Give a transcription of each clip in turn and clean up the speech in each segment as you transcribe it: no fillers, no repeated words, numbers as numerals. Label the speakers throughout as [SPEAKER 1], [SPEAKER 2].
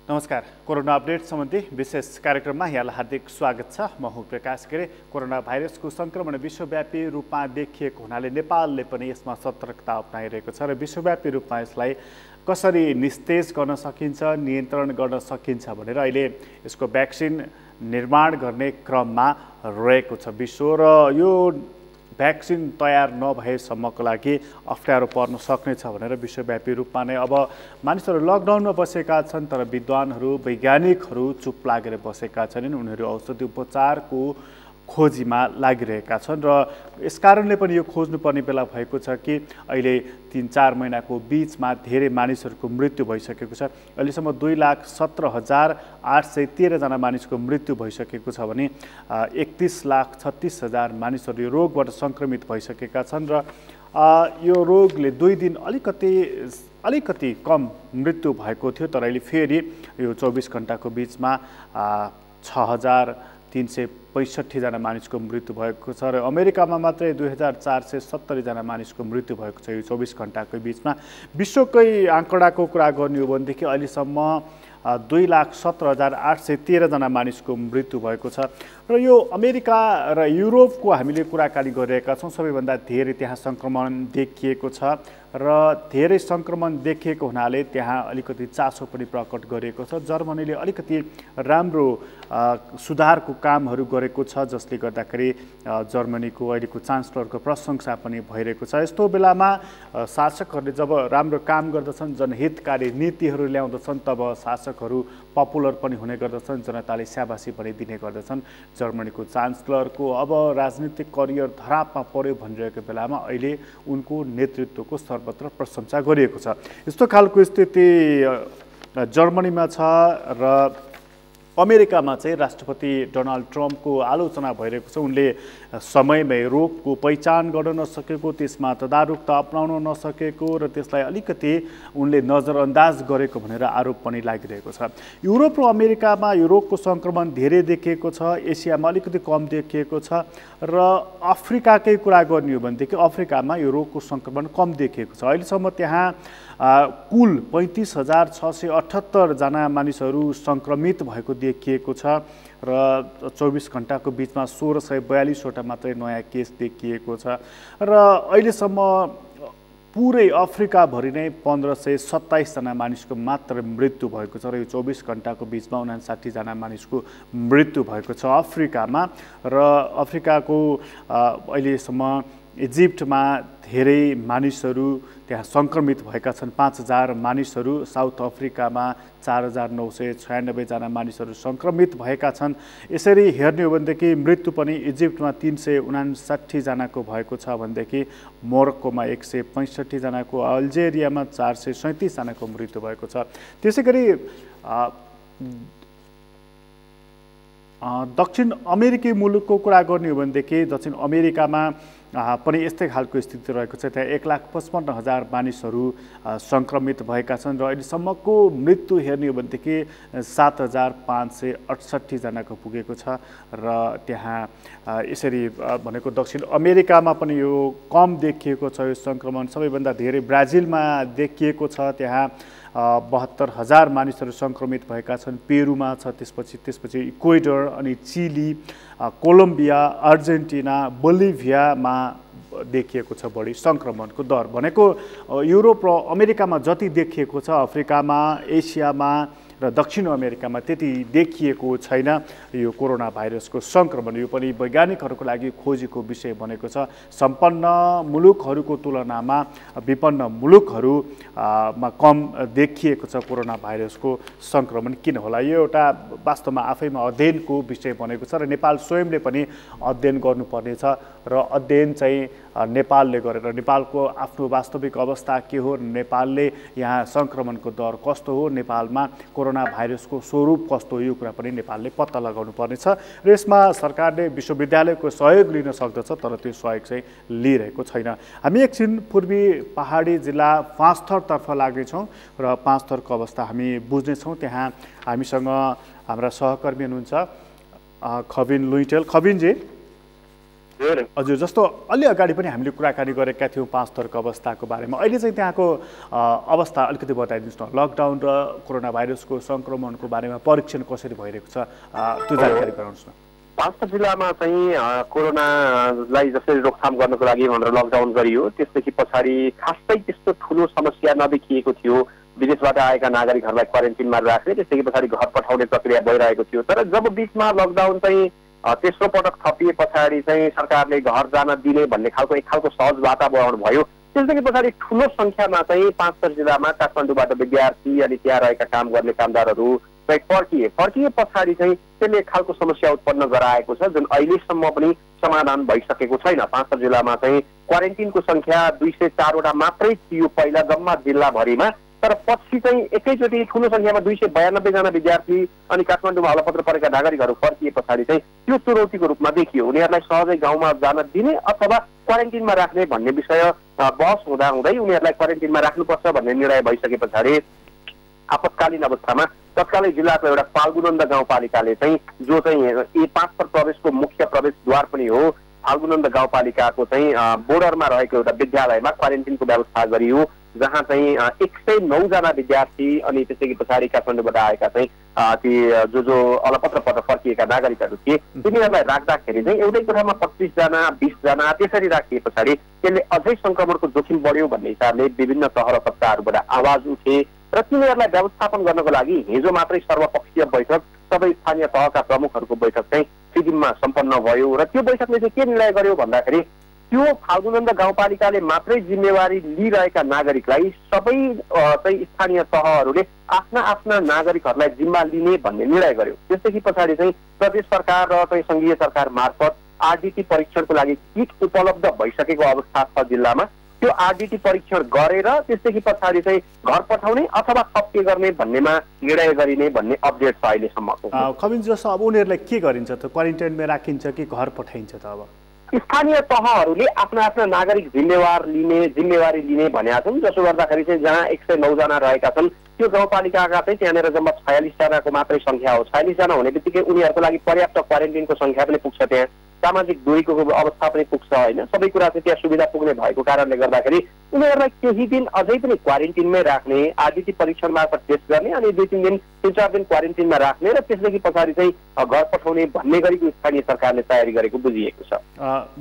[SPEAKER 1] नमस्कार। Corona update सम्बन्धी विशेष कार्यक्रममा यहाँलाई हार्दिक स्वागत छ। म हुँ प्रकाश गिरी। कोरोना भाइरसको संक्रमण विश्वव्यापी रूपमा देखिएको हुनाले नेपालले पनि यसमा सतर्कता अपनाइरहेको छ र विश्वव्यापी रूपमा यसलाई कसरी निस्तेज गर्न सकिन्छ, नियन्त्रण गर्न सकिन्छ भनेर अहिले यसको भ्याक्सिन निर्माण गर्ने क्रममा रहेको छ विश्व र यो भ्याक्सिन तयार नभएसम्मको लागि अप्ठ्यारो पर्न सक्नेछ भनेर विश्वव्यापी रूपमा नै अब मानिसहरू लकडाउनमा बसेका छन्, तर विद्वानहरू वैज्ञानिकहरू चुप लागेर बसेका छैनन्। उनीहरू औषधि उपचारको खोजीमा लागिरहेका छन् र यसकारणले पनि यो खोज्नुपर्ने बेला भएको छ कि अहिले 3-4 महिनाको बीचमा धेरै मानिसहरूको मृत्यु भइसकेको छ। अहिलेसम्म 2,17,813 जना मानिसको मृत्यु भइसकेको छ भने 31,36,000 मानिसहरू यो रोगबाट सङ्क्रमित भइसकेका छन् र यो रोगले 2 दिन अलिकति कम मृत्यु भएको थियो, तर अहिले फेरि यो 24 घण्टाको बीचमा 6,365 जना मानिसको मृत्यु भएको छ र अमेरिकामा मात्रै 2,470 जना मानिसको मृत्यु भएको छ यो 24 घण्टाको बीचमा। विश्वकै आँकडाको कुरा गर्ने हो भनेदेखि अहिलेसम्म 2,17,813 जना मानिसको मृत्यु भएको छ र यो अमेरिका र युरोपको हामीले कुराकानी गरिरहेका छौँ। सबैभन्दा धेरै त्यहाँ सङ्क्रमण देखिएको छ र धेरै सङ्क्रमण देखिएको हुनाले त्यहाँ अलिकति चासो पनि प्रकट गरिएको छ। जर्मनीले अलिकति राम्रो सुधारको कामहरू गरेको छ, जसले गर्दाखेरि जर्मनीको अहिलेको चान्सलरको प्रशंसा पनि भइरहेको छ। यस्तो बेलामा शासकहरूले जब राम्रो काम गर्दछन्, जनहितकारी नीतिहरू ल्याउँदछन्, तब शासकहरू पपुलर पनि हुने गर्दछन्, जनताले स्याबासी पनि दिने गर्दछन्। जर्मनीको चान्सलरको अब राजनीतिक करियर धरापमा पर्यो भनिरहेको बेलामा अहिले उनको नेतृत्वको सर्वत्र प्रशंसा गरिएको छ। यस्तो खालको स्थिति जर्मनीमा छ र अमेरिकामा चाहिँ राष्ट्रपति डोनाल्ड ट्रम्पको आलोचना भइरहेको छ। उनले समयमै रोगको पहिचान गर्न नसकेको, त्यसमा तदारुकता अपनाउन नसकेको र त्यसलाई अलिकति उनले नजरअन्दाज गरेको भनेर आरोप पनि लागिरहेको छ। युरोप र अमेरिकामा यो रोगको सङ्क्रमण धेरै देखिएको छ, एसियामा अलिकति कम देखिएको छ र अफ्रिकाकै कुरा गर्ने हो भनेदेखि अफ्रिकामा यो रोगको सङ्क्रमण कम देखिएको छ। अहिलेसम्म त्यहाँ कुल 35,678 जना मानिसहरू सङ्क्रमित भएको देखिएको छ र 24 घण्टाको बीचमा 1,642वटा मात्रै नयाँ केस देखिएको छ र अहिलेसम्म पुरै अफ्रिकाभरि नै 1,527 जना मानिसको मात्र मृत्यु भएको छ र यो 24 घण्टाको बीचमा 59 जना मानिसको मृत्यु भएको छ अफ्रिकामा। र अफ्रिकाको अहिलेसम्म इजिप्टमा धेरै मानिसहरू त्यहाँ सङ्क्रमित भएका छन्, 5,000 मानिसहरू। साउथ अफ्रिकामा 4,996 जना मानिसहरू सङ्क्रमित भएका छन्। यसरी हेर्ने हो भनेदेखि मृत्यु पनि इजिप्टमा 359 जनाको भएको छ भनेदेखि मोरक्कोमा 165 जनाको, अल्जेरियामा 437 जनाको मृत्यु भएको छ। त्यसै गरी दक्षिण अमेरिकी मुलुकको कुरा गर्ने हो भनेदेखि दक्षिण अमेरिकामा पनि यस्तै खालको स्थिति रहेको छ। त्यहाँ 1,55,000 मानिसहरू सङ्क्रमित भएका छन् र अहिलेसम्मको मृत्यु हेर्ने हो भनेदेखि 7,568 जनाको पुगेको छ र त्यहाँ यसरी भनेको दक्षिण अमेरिकामा पनि यो कम देखिएको छ यो सङ्क्रमण। सबैभन्दा धेरै ब्राजिलमा देखिएको छ, त्यहाँ 72,000 मानिसहरू सङ्क्रमित भएका छन्। पेरुमा छ, त्यसपछि इक्वेडर अनि चिली, कोलम्बिया, अर्जेन्टिना, बोलिभियामा देखिएको छ बढी सङ्क्रमणको दर। भनेको युरोप र अमेरिकामा जति देखिएको छ अफ्रिकामा, एसियामा र दक्षिण अमेरिकामा त्यति देखिएको छैन यो कोरोना भाइरसको सङ्क्रमण। यो पनि वैज्ञानिकहरूको लागि खोजीको विषय बनेको छ। सम्पन्न मुलुकहरूको तुलनामा विपन्न मुलुकहरूमा कम देखिएको छ कोरोना भाइरसको सङ्क्रमण। किन होला? यो एउटा वास्तवमा आफैमा अध्ययनको विषय बनेको छ र नेपाल स्वयंले पनि अध्ययन गर्नुपर्नेछ र अध्ययन चाहिँ नेपालले गरेर नेपालको आफ्नो वास्तविक अवस्था के हो, नेपालले यहाँ सङ्क्रमणको दर कस्तो हो, नेपालमा कोरोना भाइरसको स्वरूप कस्तो हो, यो कुरा पनि नेपालले पत्ता लगाउनु पर्नेछ र यसमा सरकारले विश्वविद्यालयको सहयोग लिन सक्दछ, तर त्यो सहयोग चाहिँ लिइरहेको छैन। हामी एकछिन पूर्वी पहाडी जिल्ला पाँचथरतर्फ लाग्नेछौँ र पाँचथरको अवस्था हामी बुझ्नेछौँ। त्यहाँ हामीसँग हाम्रा सहकर्मी हुनुहुन्छ खबिन लुइटेल। खबिनजी, हजुर, जस्तो अलि अगाडि पनि हामीले कुराकानी गरेका थियौँ 5 थरको अवस्थाको बारेमा। अहिले चाहिँ त्यहाँको अवस्था अलिकति बताइदिनुहोस् न। लकडाउन र कोरोना भाइरसको सङ्क्रमणको बारेमा परीक्षण कसरी भइरहेको छ त्यो जानकारी गराउनुहोस् न।
[SPEAKER 2] पाँचथर जिल्लामा चाहिँ कोरोनालाई जसरी रोकथाम गर्नको लागि भनेर लकडाउन गरियो, त्यसदेखि पछाडि खासै त्यस्तो ठुलो समस्या नदेखिएको थियो। विदेशबाट आएका नागरिकहरूलाई क्वारेन्टिनमा राख्ने, त्यसदेखि पछाडि घर पठाउने प्रक्रिया भइरहेको थियो। तर जब बिचमा लकडाउन चाहिँ तेस्रो पटक थपिए पछाडि चाहिँ सरकारले घर जान दिने भन्ने खालको एक खालको सहज वातावरण भयो। त्यसदेखि पछाडि ठुलो सङ्ख्यामा चाहिँ 5 जिल्लामा काठमाडौँबाट विद्यार्थी अनि त्यहाँ रहेका काम गर्ने कामदारहरू चाहिँ फर्किए पछाडि चाहिँ त्यसले एक खालको समस्या उत्पन्न गराएको छ, जुन अहिलेसम्म पनि समाधान भइसकेको छैन। 5 जिल्लामा चाहिँ क्वारेन्टिनको सङ्ख्या 204वटा मात्रै थियो पहिला जम्मा जिल्लाभरिमा। तर पछि चाहिँ एकैचोटि ठुलो सङ्ख्यामा 292 जना विद्यार्थी अनि काठमाडौँमा हलपत्र परेका नागरिकहरू फर्किए पछाडि चाहिँ त्यो चुनौतीको रूपमा देखियो। उनीहरूलाई सहजै गाउँमा जान दिने अथवा क्वारेन्टिनमा राख्ने भन्ने विषय बहस हुँदै उनीहरूलाई क्वारेन्टिनमा राख्नुपर्छ भन्ने निर्णय भइसके पछाडि आपतकालीन अवस्थामा तत्कालै जिल्लाको एउटा फाल्गुनन्द गाउँपालिकाले चाहिँ जो चाहिँ A5 प्रवेशको मुख्य प्रवेशद्वार पनि हो, फाल्गुनन्द गाउँपालिकाको चाहिँ बोर्डरमा रहेको एउटा विद्यालयमा क्वारेन्टिनको व्यवस्था गरियो, जहाँ चाहिँ 109 जना विद्यार्थी अनि त्यसैको पछाडि काठमाडौँबाट आएका चाहिँ ती जो अलपत्रबाट फर्किएका नागरिकहरू थिए तिनीहरूलाई राख्दाखेरि चाहिँ एउटै कोठामा 25 जना 20 जना त्यसरी राखिए पछाडि त्यसले अझै सङ्क्रमणको जोखिम बढ्यो भन्ने हिसाबले विभिन्न तह र कक्षाहरूबाट आवाज उठे र तिनीहरूलाई व्यवस्थापन गर्नको लागि हिजो मात्रै सर्वपक्षीय बैठक सबै स्थानीय तहका प्रमुखहरूको बैठक चाहिँ सिक्किममा सम्पन्न भयो। र त्यो बैठकले चाहिँ के निर्णय गर्यो भन्दाखेरि त्यो फाल्गुनन्द गाउँपालिकाले मात्रै जिम्मेवारी लिइरहेका नागरिकलाई सबै चाहिँ स्थानीय तहहरूले आफ्ना आफ्ना नागरिकहरूलाई जिम्मा लिने भन्ने निर्णय गर्यो। त्यसदेखि पछाडि चाहिँ प्रदेश सरकार र चाहिँ सङ्घीय सरकार मार्फत आरडिटी परीक्षणको लागि किट उपलब्ध भइसकेको अवस्था छ जिल्लामा। त्यो आरडिटी परीक्षण गरेर त्यसदेखि पछाडि चाहिँ घर पठाउने अथवा थप के गर्ने भन्नेमा निर्णय गरिने भन्ने अपडेट छ अहिलेसम्मको।
[SPEAKER 1] खबिन जस्तो अब उनीहरूलाई के गरिन्छ त? क्वारेन्टाइनमा राखिन्छ कि घर पठाइन्छ त? अब
[SPEAKER 2] स्थानीय तहहरूले आफ्ना आफ्ना नागरिक जिम्मेवारी लिने भनेका छन्, जसो गर्दाखेरि चाहिँ जहाँ 109 जना रहेका छन् त्यो गाउँपालिकाका चाहिँ त्यहाँनिर जम्मा 46 जनाको मात्रै सङ्ख्या हो। 46 जना हुने बित्तिकै उनीहरूको लागि पर्याप्त क्वारेन्टिनको सङ्ख्या पनि पुग्छ, त्यहाँ सामाजिक दूरीको अवस्था पनि पुग्छ होइन। सबै कुरा चाहिँ त्यहाँ सुविधा पुग्ने भएको कारणले गर्दाखेरि उनीहरूलाई केही दिन अझै पनि क्वारेन्टिनमै राख्ने, आरडिटी परीक्षण मार्फत टेस्ट गर्ने अनि 2-3 दिन 3-4 दिन क्वारेन्टिनमा राख्ने र त्यसदेखि पछाडि चाहिँ घर पठाउने भन्ने गरेको स्थानीय सरकारले तयारी गरेको बुझिएको छ।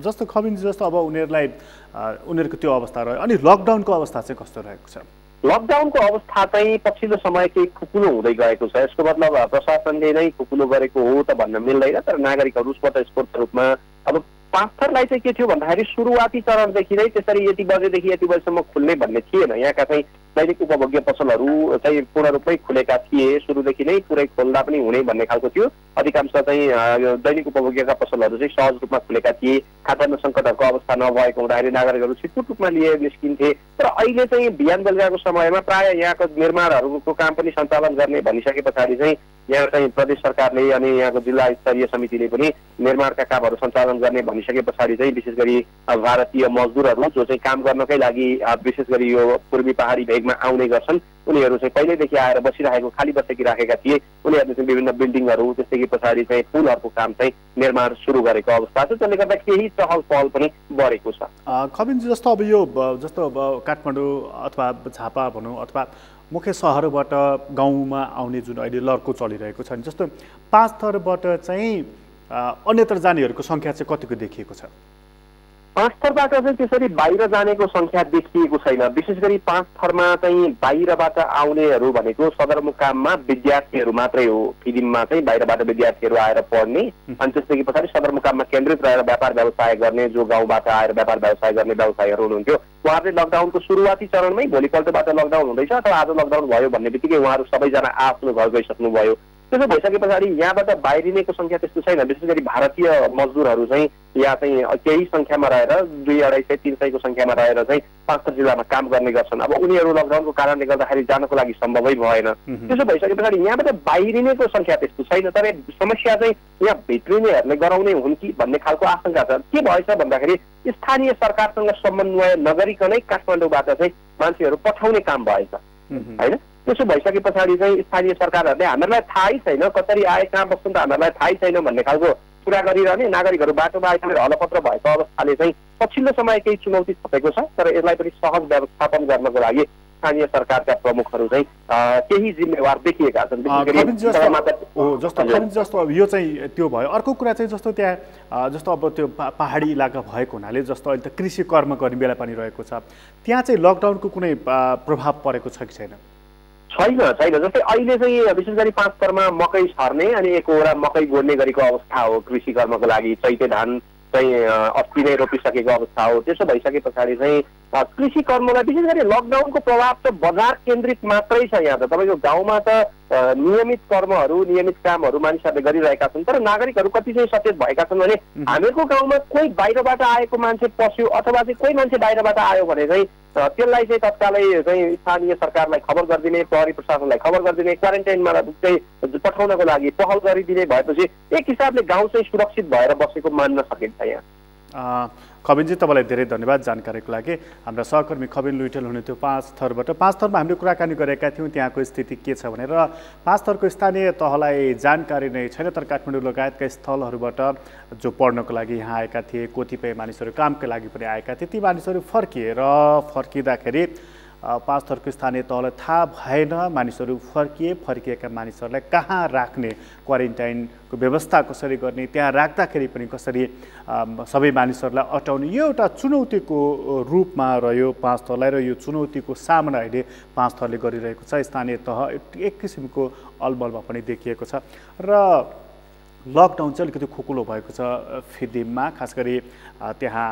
[SPEAKER 1] जस्तो खबिन जस्तो अब उनीहरूको त्यो अवस्था रह्यो, अनि लकडाउनको अवस्था चाहिँ कस्तो रहेको छ?
[SPEAKER 2] लकडाउनको अवस्था चाहिँ पछिल्लो समय केही खुकुलो हुँदै गएको छ। यसको मतलब प्रशासनले नै खुकुलो गरेको हो त भन्न मिल्दैन, तर नागरिकहरू स्वतस्फूर्त रूपमा अब 5 थरलाई चाहिँ के थियो भन्दाखेरि सुरुवाती चरणदेखि नै त्यसरी यति बजेदेखि यति बजेसम्म खुल्ने भन्ने थिएन। यहाँका चाहिँ दैनिक उपभोग्य पसलहरू चाहिँ पूर्ण रूपमै खुलेका थिए, सुरुदेखि नै पुरै खोल्दा पनि हुने भन्ने खालको थियो। अधिकांश चाहिँ दैनिक उपभोग्यका पसलहरू चाहिँ सहज रूपमा खुलेका थिए। खाद्यान्न सङ्कटहरूको अवस्था नभएको हुँदाखेरि नागरिकहरू छिटपुट रूपमा लिए निस्किन्थे। तर अहिले चाहिँ बिहान बेलुकाको समयमा प्राय यहाँको निर्माणहरूको काम पनि सञ्चालन गर्ने भनिसके पछाडि चाहिँ यहाँ चाहिँ प्रदेश सरकारले अनि यहाँको जिल्ला स्तरीय समितिले पनि निर्माणका कामहरू सञ्चालन गर्ने भनिसके पछाडि चाहिँ विशेष गरी भारतीय मजदुरहरू जो चाहिँ काम गर्नकै लागि विशेष गरी यो पूर्वी पहाडी भेगमा आउने गर्छन्, उनीहरू चाहिँ पहिल्यैदेखि आएर बसिरहेको खाली बसेकी राखेका थिए। उनीहरूले चाहिँ विभिन्न बिल्डिङहरू त्यसदेखि पछाडि चाहिँ पुलहरूको काम चाहिँ निर्माण सुरु गरेको अवस्था छ, जसले गर्दा केही चहल पहल पनि बढेको छ।
[SPEAKER 1] खबिन जस्तो अब यो जस्तो काठमाडौँ अथवा झापा भनौँ अथवा मुख्य सहरबाट गाउँमा आउने जुन अहिले लर्को चलिरहेको छ, जस्तो 5 थरबाट चाहिँ अन्यत्र जानेहरूको सङ्ख्या चाहिँ कतिको देखिएको छ?
[SPEAKER 2] 5 थरबाट चाहिँ त्यसरी बाहिर जानेको सङ्ख्या देखिएको छैन। विशेष गरी 5 थरमा चाहिँ बाहिरबाट आउनेहरू भनेको सदरमुकाममा विद्यार्थीहरू मात्रै हो। फिल्ममा चाहिँ बाहिरबाट विद्यार्थीहरू आएर पढ्ने अनि त्यसदेखि पछाडि सदरमुकाममा केन्द्रित रहेर व्यापार व्यवसाय गर्ने जो गाउँबाट आएर व्यापार व्यवसाय गर्ने व्यवसायीहरू हुनुहुन्थ्यो, उहाँहरूले लकडाउनको सुरुवाती चरणमै भोलिपल्टबाट लकडाउन हुँदैछ अथवा आज लकडाउन भयो भन्ने बित्तिकै उहाँहरू सबैजना आफ्नो घर गइसक्नुभयो। त्यसो भइसके पछाडि यहाँबाट बाहिरिनेको सङ्ख्या त्यस्तो छैन। विशेष गरी भारतीय मजदुरहरू चाहिँ यहाँ चाहिँ केही सङ्ख्यामा रहेर 200-250-300को सङ्ख्यामा रहेर चाहिँ 5 जिल्लामा काम गर्ने गर्छन्। अब उनीहरू लकडाउनको कारणले गर्दाखेरि जानको लागि सम्भवै भएन। त्यसो भइसके पछाडि यहाँबाट बाहिरिनेको सङ्ख्या त्यस्तो छैन, तर समस्या चाहिँ यहाँ भित्रिनेहरूले गराउने हुन् कि भन्ने खालको आशंका छ। के भएछ भन्दाखेरि स्थानीय सरकारसँग समन्वय नगरिकनै काठमाडौँबाट चाहिँ मान्छेहरू पठाउने काम भएछ होइन। त्यसो भइसके पछाडि चाहिँ स्थानीय सरकारहरूले हामीहरूलाई थाहै छैन कसरी आए, कहाँ बस्छन् त हामीहरूलाई थाहै छैन भन्ने खालको पुरा गरिरहने, नागरिकहरू बाटोमा आइसकेर हलपत्र भएको अवस्थाले चाहिँ पछिल्लो समय केही चुनौती थपेको छ। तर यसलाई पनि सहज व्यवस्थापन गर्नको लागि स्थानीय सरकारका प्रमुखहरू चाहिँ केही जिम्मेवार देखिएका छन्।
[SPEAKER 1] जस्तो यो चाहिँ त्यो भयो। अर्को कुरा चाहिँ जस्तो त्यहाँ जस्तो अब त्यो पहाडी इलाका भएको हुनाले जस्तो अहिले त कृषि कर्म गर्ने बेला पनि रहेको छ, त्यहाँ चाहिँ लकडाउनको कुनै प्रभाव परेको छ कि छैन?
[SPEAKER 2] छैन छैन। जस्तै अहिले चाहिँ विशेष गरी 5 स्तरमा मकै छर्ने अनि एकहोरा मकै गोड्ने गरेको अवस्था हो। कृषि कर्मको लागि चैते धान चाहिँ अस्ति नै रोपिसकेको अवस्था हो। त्यसो भइसके पछाडि चाहिँ कृषि कर्मलाई विशेष गरी लकडाउनको प्रभाव त बजार केन्द्रित मात्रै छ। यहाँ त तपाईँको गाउँमा त नियमित कर्महरू, नियमित कामहरू मानिसहरूले गरिरहेका छन्। तर नागरिकहरू कति चाहिँ सचेत भएका छन् भने हामीहरूको गाउँमा कोही बाहिरबाट आएको मान्छे पस्यो अथवा चाहिँ कोही मान्छे बाहिरबाट आयो भने चाहिँ त्यसलाई चाहिँ तत्कालै चाहिँ स्थानीय सरकारलाई खबर गरिदिने, प्रहरी प्रशासनलाई खबर गरिदिने, क्वारेन्टाइनमा चाहिँ पठाउनको लागि पहल गरिदिने भएपछि एक हिसाबले गाउँ चाहिँ सुरक्षित भएर बसेको मान्न सकिन्छ। यहाँ
[SPEAKER 1] खबिनजी तपाईँलाई धेरै धन्यवाद जानकारीको लागि। हाम्रा सहकर्मी खबिन लुइटेल हुनुहुन्थ्यो 5 थरबाट। 5 थरमा हामीले कुराकानी गरेका थियौँ त्यहाँको स्थिति के छ भनेर। 5 थरको स्थानीय तहलाई जानकारी नै छैन, तर काठमाडौँ लगायतका स्थलहरूबाट जो पढ्नको लागि यहाँ आएका थिए, कतिपय मानिसहरू कामका लागि पनि आएका थिए, ती मानिसहरू फर्किँदाखेरि 5 थरको स्थानीय तहलाई थाहा भएन मानिसहरू फर्किएका मानिसहरूलाई कहाँ राख्ने, क्वारेन्टाइनको व्यवस्था कसरी गर्ने, त्यहाँ राख्दाखेरि पनि कसरी सबै मानिसहरूलाई अटाउने, यो एउटा चुनौतीको रूपमा रह्यो 5 थरलाई। र यो चुनौतीको सामना अहिले 5 थरले गरिरहेको छ। स्थानीय तह एक किसिमको अलमलमा पनि देखिएको छ। र लकडाउन चाहिँ अलिकति खुकुलो भएको छ फिदिममा, खास गरी त्यहाँ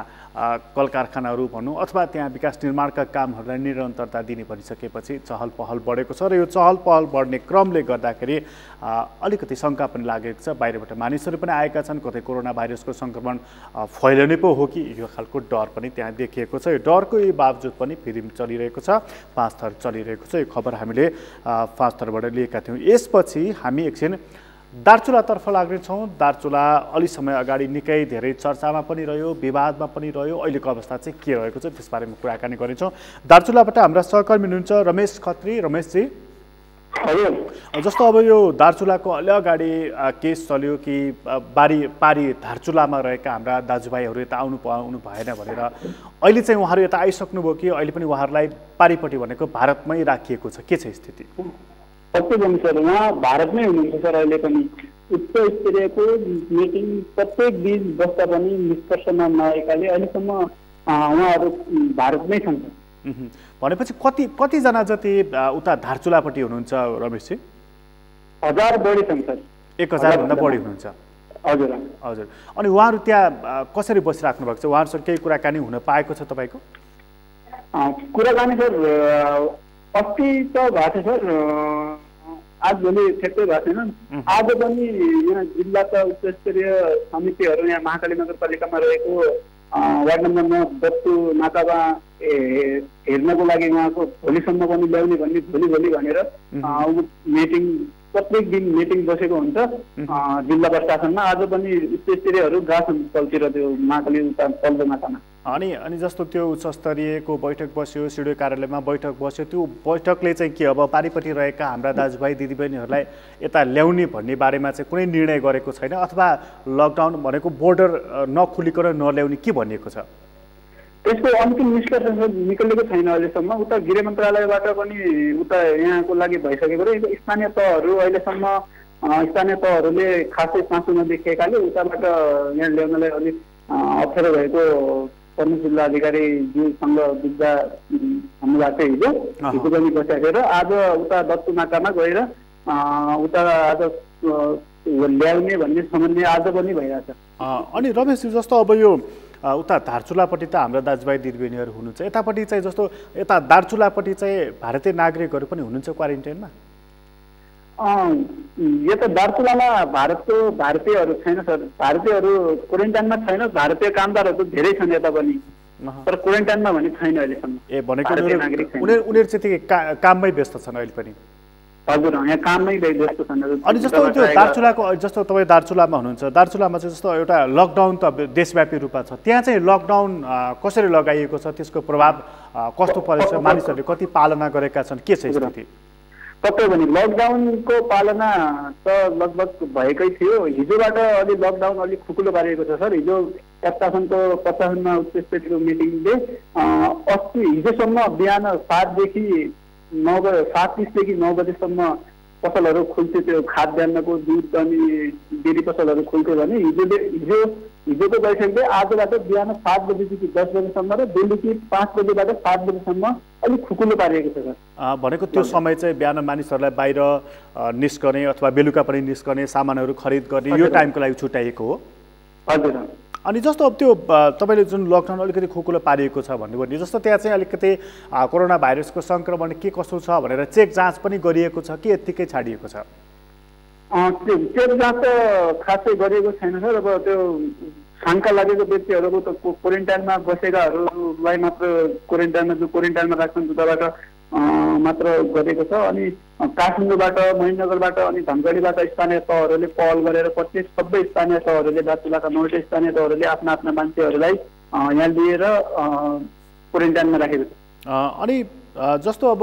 [SPEAKER 1] कल कारखानाहरू भनौँ अथवा त्यहाँ विकास निर्माणका कामहरूलाई निरन्तरता दिने भनिसकेपछि चहल पहल बढेको छ। र यो चहल पहल बढ्ने क्रमले गर्दाखेरि अलिकति शङ्का पनि लागेको छ। बाहिरबाट मानिसहरू पनि आएका छन्, कतै कोरोना भाइरसको सङ्क्रमण फैलने पो हो कि, यो खालको डर पनि त्यहाँ देखिएको छ। यो डरको बावजुद पनि फिदिम चलिरहेको छ, 5 थर चलिरहेको छ। यो खबर हामीले 5 थरबाट लिएका थियौँ। यसपछि हामी एकछिन दार्चुलातर्फ लाग्नेछौँ। दार्चुला अलि समय अगाडि निकै धेरै चर्चामा पनि रह्यो, विवादमा पनि रह्यो। अहिलेको अवस्था चाहिँ के रहेको छ त्यसबारेमा कुराकानी गर्नेछौँ। दार्चुलाबाट हाम्रा सहकर्मी हुनुहुन्छ रमेश खत्री। रमेशजी, जस्तो अब यो दार्चुलाको अलि अगाडि केस चल्यो कि पारी दार्चुलामा रहेका हाम्रा दाजुभाइहरू यता आउनु भएन भनेर, अहिले चाहिँ उहाँहरू यता आइसक्नुभयो कि अहिले पनि उहाँहरूलाई पारिपट्टि भनेको भारतमै राखिएको छ, के छ स्थिति?
[SPEAKER 3] सबै सर उहाँ भारतमै हुनुहुन्छ सर। अहिले पनि उच्च स्तरीयको मिटिङ प्रत्येक दिन बस्दा पनि निष्कर्षमा नआएकाले अहिलेसम्म उहाँहरू भारतमै छन्।
[SPEAKER 1] भनेपछि कतिजना जति उता धारचुलापट्टि हुनुहुन्छ रमेशजी?
[SPEAKER 3] 1000 बढी छन् सर।
[SPEAKER 1] 1000 भन्दा बढी हुनुहुन्छ?
[SPEAKER 3] हजुर
[SPEAKER 1] हजुर। अनि उहाँहरू त्यहाँ कसरी बसिराख्नु भएको छ? उहाँहरूसँग केही कुराकानी हुन पाएको छ तपाईँको?
[SPEAKER 3] कुराकानी सर अस्ति त भएको छ सर, आज भोलि ठ्याक्कै भएको छैन। आज पनि यहाँ जिल्लाका उच्च स्तरीय समितिहरू यहाँ महाकाली नगरपालिकामा रहेको वार्ड नम्बर 9 दत्तु नाकामा हेर्नको लागि उहाँको भोलिसम्म पनि ल्याउने भन्ने भोलि भनेर मिटिङ प्रत्येक दिन मिटिङ बसेको हुन्छ जिल्ला प्रशासनमा। आज पनि उच्च स्तरीयहरू गएछन् तलतिर त्यो महाकाली तल्लो नाकामा।
[SPEAKER 1] अनि जस्तो त्यो उच्च स्तरीयको बैठक बस्यो, सिडिओ कार्यालयमा बैठक बस्यो, त्यो बैठकले चाहिँ के अब पारिपट्टि रहेका हाम्रा दाजुभाइ दिदीबहिनीहरूलाई यता ल्याउने भन्ने बारेमा चाहिँ कुनै निर्णय गरेको छैन, अथवा लकडाउन भनेको बोर्डर नखुलिकन नल्याउने के भनिएको छ?
[SPEAKER 3] त्यसको अन्तिम निष्कर्ष निकलेको छैन अहिलेसम्म। उता गृह मन्त्रालयबाट पनि उता यहाँको लागि भइसकेको र स्थानीय तहहरू अहिलेसम्म स्थानीय तहहरूले खासै चासो नदेखिएकाले उताबाट यहाँ ल्याउनलाई अलिक अप्ठ्यारो भएको प्रमुख जिल्ला अधिकारीज्यूसँग बुझ्दा हामीलाई हिजो पनि बसेको र आज उता दत्तु नाकामा गएर उता आज ल्याउने भन्ने समन्वय आज पनि भइरहेछ।
[SPEAKER 1] अनि रमेशजी, जस्तो अब यो उता धारचुलापट्टि त हाम्रा दाजुभाइ दिदीबहिनीहरू हुनुहुन्छ, यतापट्टि चाहिँ जस्तो यता दार्चुलापट्टि चाहिँ भारतीय नागरिकहरू पनि हुनुहुन्छ क्वारेन्टाइनमा?
[SPEAKER 3] यता दार्चुलामा भारतीयहरू छैन सर, भारतीयहरू क्वारेन्टाइनमा छैन। भारतीय कामदारहरू धेरै छन् यता पनि, तर क्वारेन्टाइनमा भने छैन अहिलेसम्म।
[SPEAKER 1] ए भनेको उनीहरू चाहिँ काममै व्यस्त छन् अहिले पनि?
[SPEAKER 3] हजुर, यहाँ काममै व्यस्त छन्।
[SPEAKER 1] अनि जस्तो त्यो दार्चुलाको, जस्तो तपाईँ दार्चुलामा हुनुहुन्छ, दार्चुलामा चाहिँ जस्तो एउटा लकडाउन त देशव्यापी रूपमा छ, त्यहाँ चाहिँ लकडाउन कसरी लगाइएको छ, त्यसको प्रभाव कस्तो परेको छ, मानिसहरूले कति पालना गरेका छन्, के छ स्थिति?
[SPEAKER 3] पक्कै पनि लकडाउनको पालना त लगभग भएकै थियो। हिजोबाट अलि लकडाउन अलिक खुकुलो पारिएको छ सर। हिजो प्रशासनको उच्च स्तरीय मिटिङले हिजोसम्म बिहान 7:30देखि 9 बजेसम्म पसलहरू खुल्थ्यो। त्यो खाद्यान्नको दुध अनि डेरी पसलहरू खुल्थ्यो भने हिजोको बैठकले आजबाट बिहान 7 बजेदेखि 10 बजेसम्म र बेलुकी 5 बजेबाट 7 बजेसम्म अलिक खुकुलो पारिएको छ सर।
[SPEAKER 1] भनेको त्यो समय चाहिँ बिहान मानिसहरूलाई बाहिर निस्कने अथवा बेलुका पनि निस्कने, सामानहरू खरिद गर्ने यो टाइमको लागि छुट्याइएको हो।
[SPEAKER 3] हजुर।
[SPEAKER 1] अनि जस्तो अब त्यो तपाईँले जुन लकडाउन अलिकति खोकुलो पारिएको छ भन्नुभयो, जस्तो त्यहाँ चाहिँ अलिकति कोरोना भाइरसको सङ्क्रमण के कसो छ भनेर चेक जाँच पनि गरिएको छ कि यत्तिकै छाडिएको छ?
[SPEAKER 3] चेक जाँच त खासै गरिएको छैन सर। अब त्यो शङ्का लागेको व्यक्तिहरूको त क्वारेन्टाइनमा बसेकाहरूलाई मात्र क्वारेन्टाइनमा राख्छन् उताबाट मात्र गरेको छ। अनि काठमाडौँबाट, महेन्द्रनगरबाट अनि धनगढीबाट स्थानीय तहहरूले पहल गरेर प्रत्येक सबै स्थानीय तहहरूले दार्चुलाका 9वटा स्थानीय तहहरूले आफ्ना मान्छेहरूलाई यहाँ लिएर क्वारेन्टाइनमा राखेको छ।
[SPEAKER 1] अनि जस्तो अब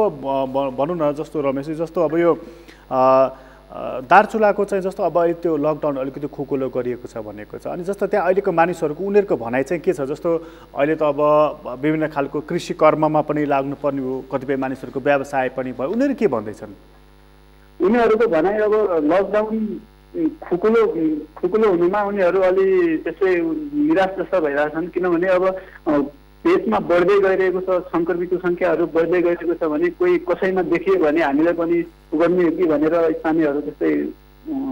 [SPEAKER 1] भनौँ न, जस्तो रमेशजी, जस्तो अब यो दार्चुलाको चाहिँ जस्तो अब अहिले त्यो लकडाउन अलिकति खुकुलो गरिएको छ भनेको छ। अनि जस्तो त्यहाँ अहिलेको मानिसहरूको उनीहरूको भनाइ चाहिँ के छ? जस्तो अहिले त अब विभिन्न खालको कृषि कर्ममा पनि लाग्नुपर्ने हो, कतिपय मानिसहरूको व्यवसाय पनि भयो, उनीहरू के भन्दैछन्?
[SPEAKER 3] उनीहरूको भनाइ अब लकडाउन खुकुलो हुनुमा उनीहरू अलि त्यसै निराश जस्तो भइरहेछन्। किनभने अब देशमा बढ्दै गइरहेको छ, सङ्क्रमितको सङ्ख्याहरू बढ्दै गइरहेको छ भने कोही कसैमा देखियो भने हामीलाई पनि गर्ने हो कि भनेर स्थानीयहरू त्यस्तै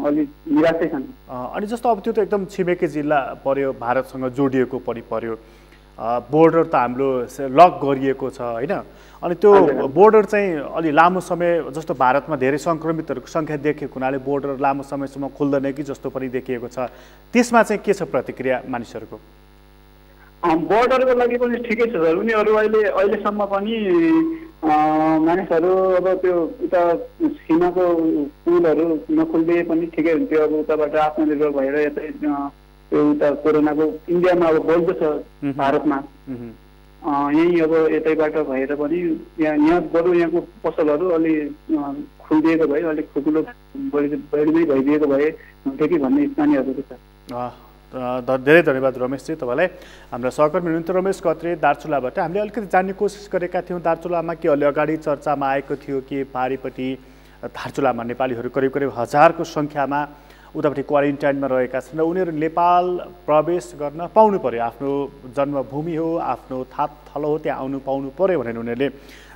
[SPEAKER 3] अलिक निराशै छन्।
[SPEAKER 1] अनि जस्तो अब त्यो त एकदम छिमेकी जिल्ला पर्यो, भारतसँग जोडिएको पनि पर्यो, बोर्डर त हाम्रो लक गरिएको छ होइन? अनि त्यो बोर्डर चाहिँ अलि लामो समय, जस्तो भारतमा धेरै सङ्क्रमितहरूको सङ्ख्या देखिएको हुनाले बोर्डर लामो समयसम्म खुल्दैन कि जस्तो पनि देखिएको छ। त्यसमा चाहिँ के छ प्रतिक्रिया मानिसहरूको?
[SPEAKER 3] बोर्डरको लागि पनि ठिकै छ सर। उनीहरू अहिलेसम्म पनि मानिसहरू अब त्यो उता सीमाको पुलहरू नखुल्दिए पनि ठिकै हुन्थ्यो। अब उताबाट आत्मनिर्भर भएर यतै त्यो उता कोरोनाको इन्डियामा अब बढ्दो छ भारतमा, यहीँ अब यतैबाट भएर पनि यहाँ बरु यहाँको पसलहरू अलि खुलिदिएको भए, अलिक खुकुलो बढी भइदिएको भए हुन्थ्यो कि भन्ने स्थानीयहरू छ।
[SPEAKER 1] धेरै धन्यवाद रमेशजी तपाईँलाई। हाम्रा सहकर्मी हुनुहुन्थ्यो रमेश खत्री दार्चुलाबाट। हामीले अलिकति जान्ने कोसिस गरेका थियौँ दार्चुलामा के अलि अगाडि चर्चामा आएको थियो कि पारिपट्टि दार्चुलामा नेपालीहरू करिब 1000को सङ्ख्यामा उतापट्टि क्वारेन्टाइनमा रहेका छन् र उनीहरू नेपाल प्रवेश गर्न पाउनु पर्यो। आफ्नो जन्मभूमि हो, आफ्नो थलो हो, त्यहाँ आउनु पाउनु पर्यो भनेर उनीहरूले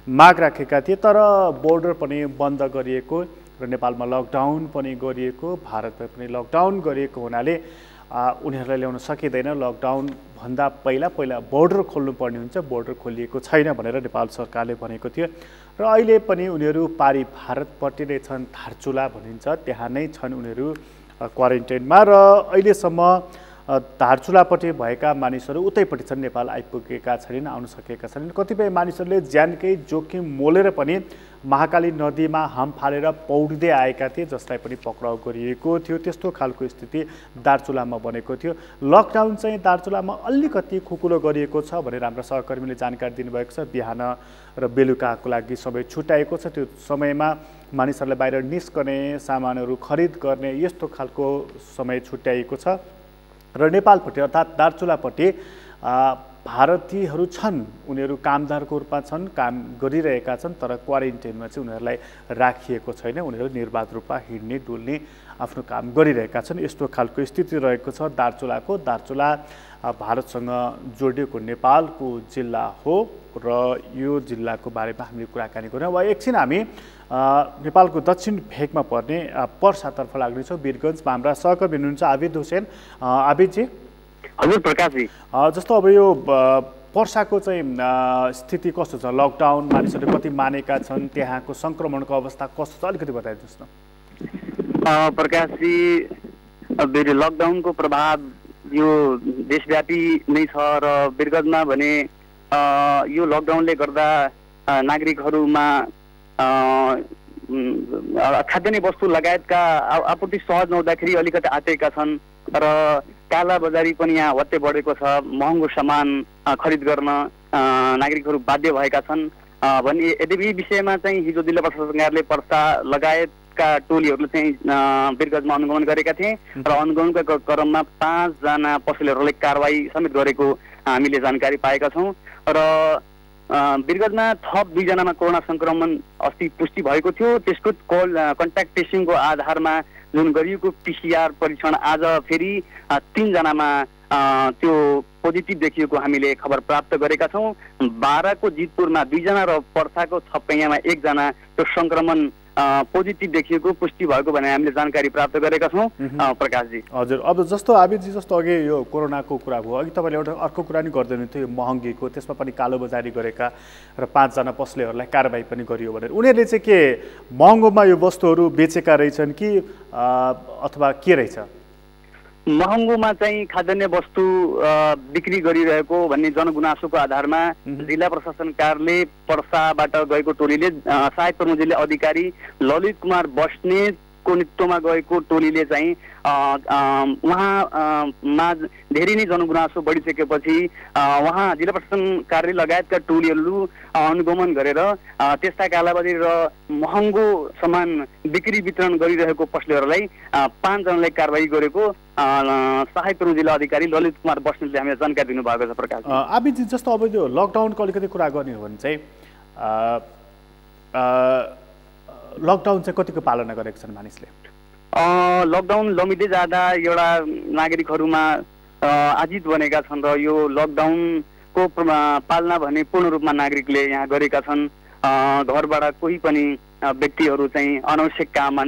[SPEAKER 1] माग राखेका थिए। तर बोर्डर पनि बन्द गरिएको र नेपालमा लकडाउन पनि गरिएको, भारतमा पनि लकडाउन गरिएको हुनाले उनीहरूलाई ल्याउन सकिँदैन। लकडाउनभन्दा पहिला बोर्डर खोल्नुपर्ने हुन्छ, बोर्डर खोलिएको छैन भनेर नेपाल सरकारले भनेको थियो। र अहिले पनि उनीहरू पारी भारतपट्टि नै छन्, धारचुला भनिन्छ, त्यहाँ नै छन् उनीहरू क्वारेन्टाइनमा। र अहिलेसम्म धारचुलापट्टि भएका मानिसहरू उतैपट्टि छन्, नेपाल आइपुगेका छैनन्, आउन सकेका छैनन्। कतिपय मानिसहरूले ज्यानकै जोखिम मोलेर पनि महाकाली नदीमा हाम फालेर पौडिँदै आएका थिए, जसलाई पनि पक्राउ गरिएको थियो। त्यस्तो खालको स्थिति दार्चुलामा बनेको थियो। लकडाउन चाहिँ दार्चुलामा अलिकति खुकुलो गरिएको छ भनेर हाम्रा सहकर्मीले जानकारी दिनुभएको छ। बिहान र बेलुकाको लागि समय छुट्याएको छ। त्यो समयमा मानिसहरूलाई बाहिर निस्कने, सामानहरू खरिद गर्ने यस्तो खालको समय छुट्याइएको छ। र नेपालपट्टि अर्थात् दार्चुलापट्टि भारतीयहरू छन्, उनीहरू कामदारको रूपमा छन्, काम गरिरहेका छन्, तर क्वारेन्टाइनमा चाहिँ उनीहरूलाई राखिएको छैन। उनीहरू निर्बाध रूपमा हिँड्ने डुल्ने आफ्नो काम गरिरहेका छन्। यस्तो खालको स्थिति रहेको छ दार्चुलाको। दार्चुला भारतसँग जोडिएको नेपालको जिल्ला हो र यो जिल्लाको बारेमा हामीले कुराकानी गऱ्यौँ। अब एकछिन हामी नेपालको दक्षिण भेगमा पर्ने पर्सातर्फ लाग्नेछौँ। वीरगन्जमा हाम्रा सहकर्मी हुनुहुन्छ आबिद हुसेन। आबिदजी।
[SPEAKER 2] हजुर प्रकाशजी,
[SPEAKER 1] जस्तो अब यो पर्साको चाहिँ स्थिति कस्तो छ? लकडाउन मानिसहरूले कति मानेका छन्, त्यहाँको सङ्क्रमणको अवस्था कस्तो छ, अलिकति बताइदिनुहोस् न।
[SPEAKER 4] प्रकाशजी, लकडाउनको प्रभाव यो देशव्यापी नै छ र वीरगन्जमा भने यो लकडाउनले गर्दा नागरिकहरूमा खाद्यान्न वस्तु लगायतका आपूर्ति सहज नहुँदाखेरि अलिकति आतेका छन् र काला बजारी पनि यहाँ हत्ते बढेको छ। महँगो सामान खरिद गर्न नागरिकहरू बाध्य भएका छन्। भने यद्यपि विषयमा चाहिँ हिजो जिल्ला प्रशासन कार्यालय पर्सा लगायतका टोलीहरूले चाहिँ वीरगञ्जमा अनुगमन गरेका थिए र अनुगमनका क्रममा 5 जना पसलेहरूलाई कारबाही समेत गरेको हामीले जानकारी पाएका छौँ र वीरगञ्जमा थप 2 जनामा कोरोना संक्रमण अस्ति पुष्टि भएको थियो। त्यसको कन्ट्याक्ट ट्रेसिङको आधारमा जुन गरिएको PCR परीक्षण आज फेरि 3 जनामा त्यो पोजिटिभ देखिएको हामीले खबर प्राप्त गरेका छौँ। 12 को जितपुरमा 2 जना र पर्साको छपैयामा 1 जना त्यो संक्रमण पोजिटिभ देखिएको पुष्टि भएको भने हामीले जानकारी प्राप्त गरेका छौँ प्रकाशजी।
[SPEAKER 1] हजुर, अब जस्तो आबिदजी जस्तो अघि यो कोरोनाको कुरा भयो, अघि तपाईँले एउटा अर्को कुरा नि गर्दै हुनुहुन्थ्यो यो महँगीको, त्यसमा पनि कालोबजारी गरेका र 5 जना पसलेहरूलाई कारबाही पनि गरियो भनेर। उनीहरूले चाहिँ के महँगोमा यो वस्तुहरू बेचेका रहेछन् कि अथवा के रहेछ?
[SPEAKER 4] महँगोमा चाहिँ खाद्यान्न वस्तु बिक्री गरिरहेको भन्ने जनगुनासोको आधारमा जिल्ला प्रशासन कार्यालय पर्साबाट गएको टोलीले सहायक प्रमुख जिल्ला अधिकारी ललित कुमार बस्नेतको नेतृत्वमा गएको टोलीले चाहिँ उहाँमा धेरै नै जनगुनासो बढिसकेपछि उहाँ जिल्ला प्रशासन कार्यालय लगायतका टोलीहरू अनुगमन गरेर त्यस्ता कालाबाजी र महँगो सामान बिक्री वितरण गरिरहेको पसलेहरूलाई 5 जनालाई कारबाही गरेको सहायक प्रमुख जिल्ला अधिकारी ललित कुमार बस्नेतले हामीलाई जानकारी दिनुभएको छ। प्रकाश
[SPEAKER 1] आबिदजी जस्तो अब यो लकडाउनको अलिकति कुरा गर्ने हो भने चाहिँ लकडाउन चाहिँ कतिको पालना गरेका छन् मानिसले?
[SPEAKER 4] लकडाउन लम्बिँदै जाँदा एउटा नागरिकहरूमा आजित बनेका छन् र यो लकडाउनको पालना भने पूर्ण रूपमा नागरिकले यहाँ गरेका छन्। घरबाट कोही पनि व्यक्तिहरू चाहिँ अनावश्यक काममा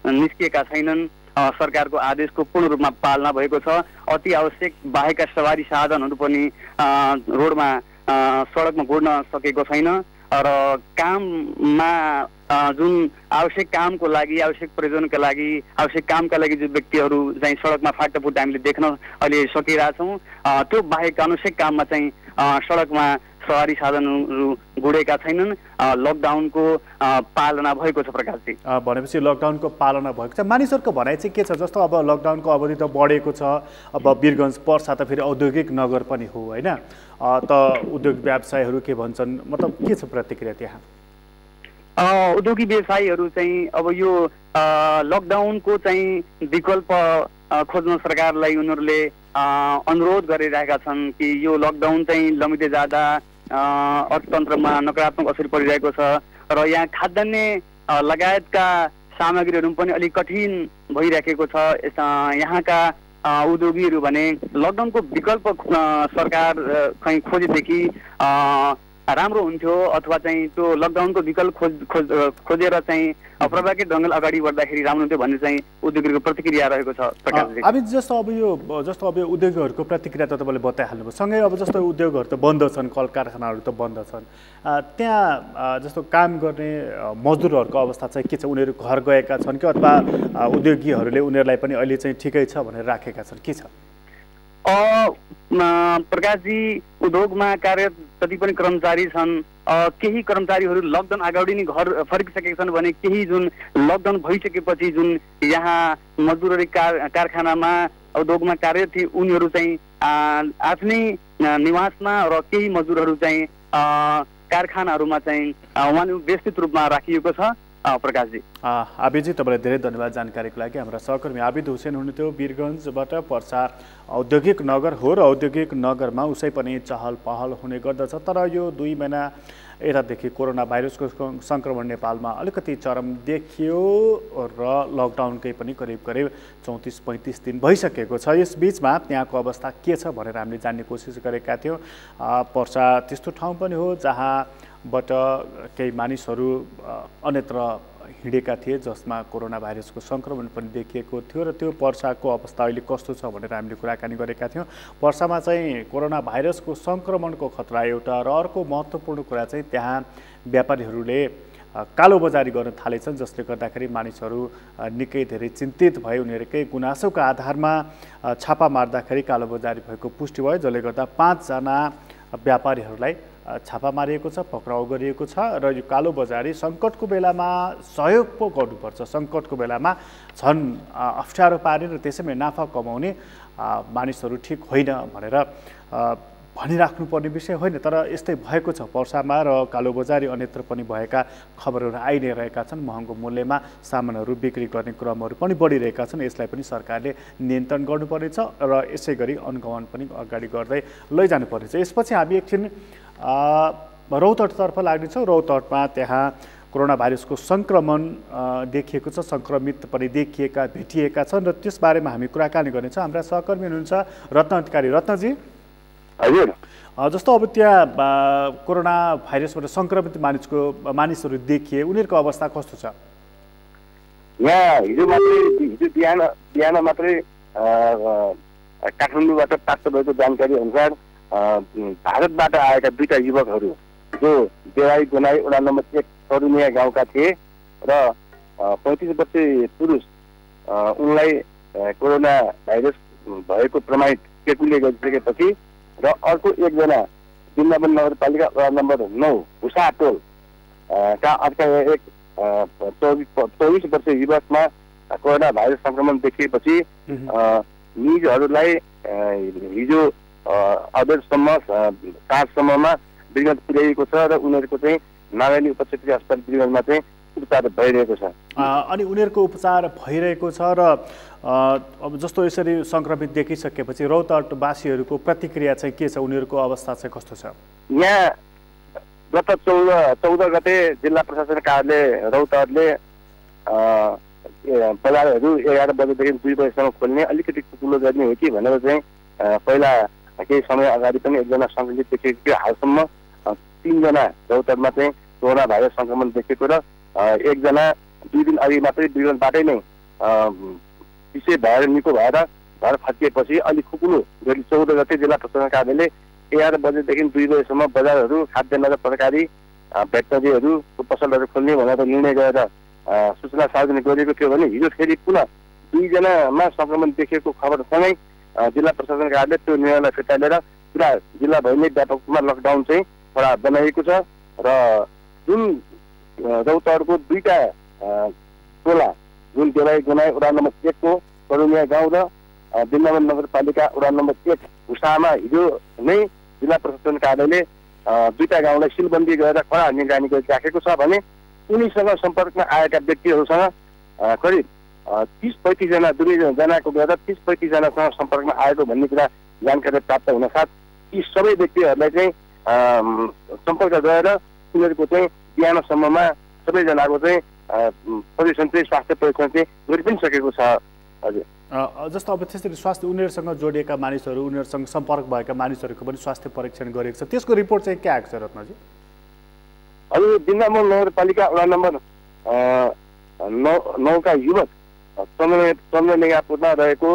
[SPEAKER 4] निस्किएका छैनन्। सरकारको आदेशको पूर्ण रूपमा पालना भएको छ। अति आवश्यक बाहेकका सवारी साधनहरू पनि रोडमा सडकमा गुड्न सकेको छैन र काममा जुन आवश्यक कामको लागि आवश्यक प्रयोजनका लागि आवश्यक कामका लागि जो व्यक्तिहरू चाहिँ सडकमा फाटाफुट्टा हामीले देख्न अहिले सकिरहेछौँ त्यो बाहेक अनावश्यक काममा चाहिँ सडकमा सवारी साधनहरू गुडेका छैनन्। लकडाउनको पालना भएको छ। प्रकाशजी
[SPEAKER 1] भनेपछि लकडाउनको पालना भएको छ। मानिसहरूको भनाइ चाहिँ के छ? जस्तो अब लकडाउनको अवधि त बढेको छ, अब वीरगञ्ज पर्सा त फेरि औद्योगिक नगर पनि हो होइन, त उद्योग व्यवसायीहरू के भन्छन्, मतलब के छ प्रतिक्रिया त्यहाँ?
[SPEAKER 4] उद्योगिक व्यवसायीहरू चाहिँ अब यो लकडाउनको चाहिँ विकल्प खोज्न सरकारलाई उनीहरूले अनुरोध गरिरहेका छन् कि यो लकडाउन चाहिँ लम्बिँदै जाँदा अर्थतन्त्रमा नकारात्मक असर परिरहेको छ र यहाँ खाद्यान्न लगायतका सामग्रीहरू पनि अलिक कठिन भइरहेको छ। यहाँका उद्योगीहरू भने लकडाउनको विकल्प सरकार कहीँ खोजेदेखि राम्रो हुन्थ्यो अथवा चाहिँ त्यो लकडाउनको विकल्प खोजेर चाहिँ प्रभावकारी ढङ्गले अगाडि बढ्दाखेरि राम्रो हुन्थ्यो भन्ने चाहिँ उद्योगीहरूको प्रतिक्रिया रहेको छ।
[SPEAKER 1] अब जस्तो अब यो उद्योगीहरूको प्रतिक्रिया त तपाईँले बताइहाल्नुभयो। सँगै अब जस्तो उद्योगहरू त बन्द छन्, कल कारखानाहरू त बन्द छन्, त्यहाँ जस्तो काम गर्ने मजदुरहरूको अवस्था चाहिँ के छ? उनीहरू घर गएका छन् कि अथवा उद्योगीहरूले उनीहरूलाई पनि अहिले चाहिँ ठिकै छ भनेर राखेका छन्, के छ?
[SPEAKER 4] प्रकाशजी उद्योगमा कार्यरत जति पनि कर्मचारी छन्, केही कर्मचारीहरू लकडाउन अगाडि नै घर फर्किसकेका छन् भने केही जुन लकडाउन भइसकेपछि जुन यहाँ मजदुरहरू कारखानामा उद्योगमा कार्यरत थिए उनीहरू चाहिँ आफ्नै निवासमा र केही मजदुरहरू चाहिँ कारखानाहरूमा चाहिँ उहाँले व्यवस्थित रूपमा राखिएको छ। प्रकाशजी
[SPEAKER 1] आबिदजी तपाईँलाई धेरै धन्यवाद जानकारीको लागि। हाम्रा सहकर्मी आबिद हुसेन हुनुहुन्थ्यो वीरगञ्जबाट। पर्सा औद्योगिक नगर हो र औद्योगिक नगरमा उसै पनि चहल पहल हुने गर्दछ, तर यो 2 महिना यतादेखि कोरोना भाइरसको सङ्क्रमण नेपालमा अलिकति चरम देखियो र लकडाउनकै पनि करिब 34-35 दिन भइसकेको छ। यस बिचमा त्यहाँको अवस्था के छ भनेर हामीले जान्ने कोसिस गरेका थियौँ। पर्सा त्यस्तो ठाउँ पनि हो जहाँबाट केही मानिसहरू अन्यत्र हिँडेका थिए जसमा कोरोना भाइरसको सङ्क्रमण पनि देखिएको थियो र त्यो पर्साको अवस्था अहिले कस्तो छ भनेर हामीले कुराकानी गरेका थियौँ। पर्सामा चाहिँ कोरोना भाइरसको सङ्क्रमणको खतरा एउटा र अर्को महत्त्वपूर्ण कुरा चाहिँ त्यहाँ व्यापारीहरूले कालोबजारी गर्न थालेछन्, जसले गर्दाखेरि मानिसहरू निकै धेरै चिन्तित भए। उनीहरूकै गुनासोको आधारमा छापा मार्दाखेरि कालोबजारी भएको पुष्टि भयो, जसले गर्दा 5 जना व्यापारीहरूलाई छापा मारिएको छ, पक्राउ गरिएको छ र यो कालोबजारी सङ्कटको बेलामा सहयोग पो गर्नुपर्छ, सङ्कटको बेलामा झन् अप्ठ्यारो पार्ने र त्यसैमा नाफा कमाउने मानिसहरू ठिक होइन भनेर भनिराख्नुपर्ने विषय होइन, तर यस्तै भएको छ। पर्सामा र कालोबजारी अन्यत्र पनि भएका खबरहरू आइ नै रहेका छन्। महँगो मूल्यमा सामानहरू बिक्री गर्ने क्रमहरू पनि बढिरहेका छन्। यसलाई पनि सरकारले नियन्त्रण गर्नुपर्नेछ र यसै गरी अनुगमन पनि अगाडि गर्दै लैजानुपर्नेछ। यसपछि हामी एकछिन रौतहटतर्फ लाग्नेछौँ। रौतहटमा त्यहाँ कोरोना भाइरसको सङ्क्रमण देखिएको छ, सङ्क्रमित पनि भेटिएका छन् र त्यसबारेमा हामी कुराकानी गर्नेछौँ। हाम्रा सहकर्मी हुनुहुन्छ रत्न अधिकारी। रत्नजी,
[SPEAKER 5] हजुर,
[SPEAKER 1] जस्तो अब त्यहाँ कोरोना भाइरसबाट सङ्क्रमित मानिसहरू देखिए, उनीहरूको अवस्था कस्तो छ?
[SPEAKER 5] यहाँ हिजो बिहान मात्रै काठमाडौँबाट प्राप्त भएको जानकारी अनुसार भारतबाट आएका 2टा युवकहरू जो देवाई गोनाई वडा नम्बर 1 तरुनिया गाउँका थिए र 35 वर्षीय पुरुष, उनलाई कोरोना भाइरस भएको प्रमाणित केटुले गरिसकेपछि र अर्को एकजना वृन्दावन नगरपालिका वडा नम्बर 9 हुसा टोल का अर्का एक 24 वर्षीय युवकमा कोरोना भाइरस सङ्क्रमण देखिएपछि निजहरूलाई हिजो अबेरसम्म 7सम्ममा विगत पुर्याइएको छ र उनीहरूको चाहिँ नारायणी उपक्षेत्रीय अस्पताल विगतमा चाहिँ उपचार भइरहेको छ।
[SPEAKER 1] अनि उनीहरूको उपचार भइरहेको छ र अब जस्तो यसरी सङ्क्रमित देखिसकेपछि रौतहटवासीहरूको प्रतिक्रिया चाहिँ के छ? उनीहरूको अवस्था चाहिँ कस्तो छ?
[SPEAKER 5] यहाँ गत 14 गते जिल्ला प्रशासन कार्यालय रौतहटले बजारहरू 11 बजेदेखि 2 बजेसम्म खोल्ने, अलिकति ठुलो गर्ने हो कि भनेर चाहिँ पहिला केही समय अगाडि पनि एकजना सङ्क्रमित देखिएको थियो। हालसम्म 3 जना रौतहटमा चाहिँ कोरोना भाइरस सङ्क्रमण देखिएको र एकजना 2 दिन अघि मात्रै विगतबाटै नै विषय भएर निको भएर घर फर्किएपछि अलि खुकुलो गरी 14 गते जिल्ला प्रशासन कार्यालयले 11 बजेदेखि 2 बजेसम्म बजारहरू, खाद्यान्न र तरकारी, भेटनरीहरूको पसलहरू खोल्ने भनेर निर्णय गरेर सूचना सार्वजनिक गरिएको थियो भने हिजो फेरि पुनः 2 जनामा सङ्क्रमण देखिएको खबरसँगै जिल्ला प्रशासन कार्यालयले त्यो निर्णयलाई फिर्ता लिएर पुरा जिल्लाभरि नै व्यापक रूपमा लकडाउन चाहिँ थोडा बनाइएको छ र जुन रौतहटको 2टा टोला, जुन देवाई गोनाई वडा नम्बर 1 को तरुनिया गाउँ र वृन्दावन नगरपालिका वडा नम्बर 1 हुसामा हिजो नै जिल्ला प्रशासन कार्यालयले 2टा गाउँलाई सिलबन्दी गरेर कडा निगरानी गरिराखेको छ भने उनीसँग सम्पर्कमा आएका व्यक्तिहरूसँग करिब 30-35 जना, 2 जनाको गरेर 30-35 जनासँग सम्पर्कमा आएको भन्ने कुरा जानकारी प्राप्त हुनसाथ यी सबै व्यक्तिहरूलाई चाहिँ सम्पर्क गरेर उनीहरूको चाहिँ बिहानसम्ममा सबैजनाको चाहिँ परीक्षण चाहिँ स्वास्थ्य परीक्षण चाहिँ गरि पनि सकेको छ। हजुर,
[SPEAKER 1] जस्तो अब त्यसरी स्वास्थ्य उनीहरूसँग जोडिएका मानिसहरू, उनीहरूसँग सम्पर्क भएका मानिसहरूको पनि स्वास्थ्य परीक्षण गरेको छ, त्यसको रिपोर्ट चाहिँ के आएको छ रत्नजी?
[SPEAKER 5] हजुर, वृन्दावन नगरपालिका वडा नम्बर 9 का युवक चन्द्रनिगापुरमा रहेको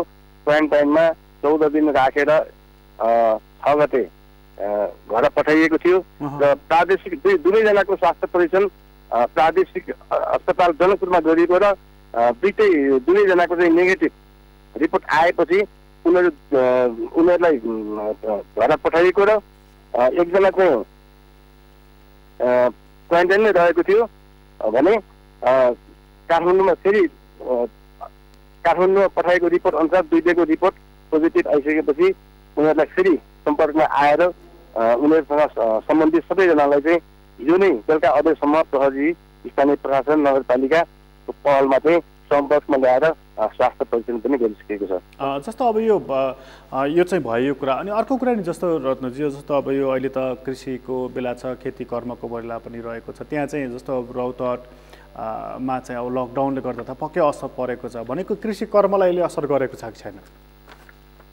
[SPEAKER 5] क्वारेन्टाइनमा 14 दिन राखेर 6 गते घर पठाइएको थियो र प्रादेशिक 2 जनाको स्वास्थ्य परीक्षण प्रादेशिक अस्पताल जनकपुरमा गरिएको र 2 जनाको चाहिँ नेगेटिभ रिपोर्ट आएपछि उनीहरूलाई घर पठाइएको र एकजना चाहिँ क्वारेन्टाइनमै रहेको थियो भने काठमाडौँमा पठाएको रिपोर्ट अनुसार 2 रिपोर्ट पोजिटिभ आइसकेपछि उनीहरूलाई फेरि सम्पर्कमा आएर उनीहरूसँग सम्बन्धित सबैजनालाई चाहिँ हिजो नै बेलुका अबेरसम्म प्रहरी, स्थानीय प्रशासन, नगरपालिकाको पहलमा चाहिँ सम्पर्कमा ल्याएर स्वास्थ्य परीक्षण पनि गरिसकेको छ।
[SPEAKER 1] जस्तो अब यो चाहिँ भयो कुरा। अनि अर्को कुरा नि जस्तो रत्नजी, जस्तो अब यो अहिले त कृषिको बेला छ, खेती कर्मको बेला पनि रहेको छ, त्यहाँ चाहिँ जस्तो रौतहटमा चाहिँ अब लकडाउनले गर्दा त पक्कै असर परेको छ भनेको कृषि कर्मलाई अहिले असर गरेको छ कि छैन?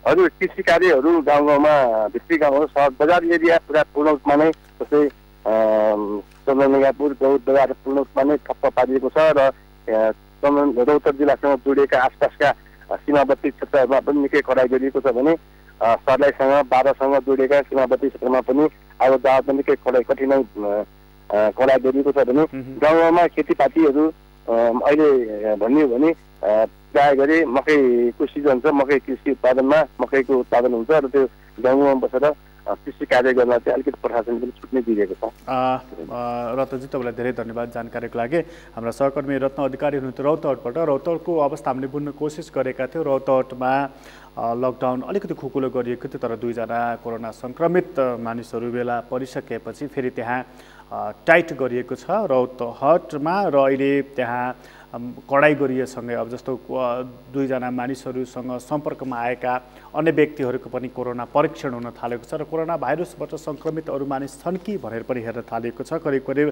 [SPEAKER 5] हजुर, कृषि कार्यहरू गाउँमा भित्री गाउँहरू, सहर बजार एरिया पुरा पूर्ण रूपमा नै, जस्तै चन्द्रनिगापुर गौत बजार पूर्ण रूपमा नै ठप्प पारिएको छ र रौतहट जिल्लासँग जोडिएका आसपासका सीमावर्ती क्षेत्रहरूमा पनि निकै कडाइ गरिएको छ भने सर्लाहीसँग, बारासँग जोडिएका सीमावर्ती क्षेत्रमा पनि अब दावा निकै कठिनाइ कडाइ गरिएको छ भने गाउँमा खेतीपातीहरू अहिले भन्ने हो भने प्राय गरी मकैको सिजन छ, मकै कृषि उत्पादनमा मकैको उत्पादन हुन्छ र त्यो गाउँमा बसेर कृषि कार्य गर्न चाहिँ अलिकति प्रशासन पनि छुट्नै दिइरहेको छ।
[SPEAKER 1] रत्नजी तपाईँलाई धेरै धन्यवाद जानकारीको लागि। हाम्रा सहकर्मी रत्न अधिकारी हुनुहुन्थ्यो रौतहटबाट। रौतहटको अवस्था हामीले बुझ्न कोसिस गरेका थियौँ। रौतहटमा लकडाउन अलिकति खुकुलो गरिएको थियो, तर 2 जना कोरोना सङ्क्रमित मानिसहरू भेला परिसकेपछि फेरि त्यहाँ टाइट गरिएको छ रौतहटमा र अहिले त्यहाँ कडाई गरिएसँगै अब जस्तो 2 जना मानिसहरूसँग सम्पर्कमा आएका अन्य व्यक्तिहरूको पनि कोरोना परीक्षण हुन थालेको छ र कोरोना भाइरसबाट सङ्क्रमित अरू मानिस छन् कि भनेर पनि हेर्न थालिएको छ। करिब करिब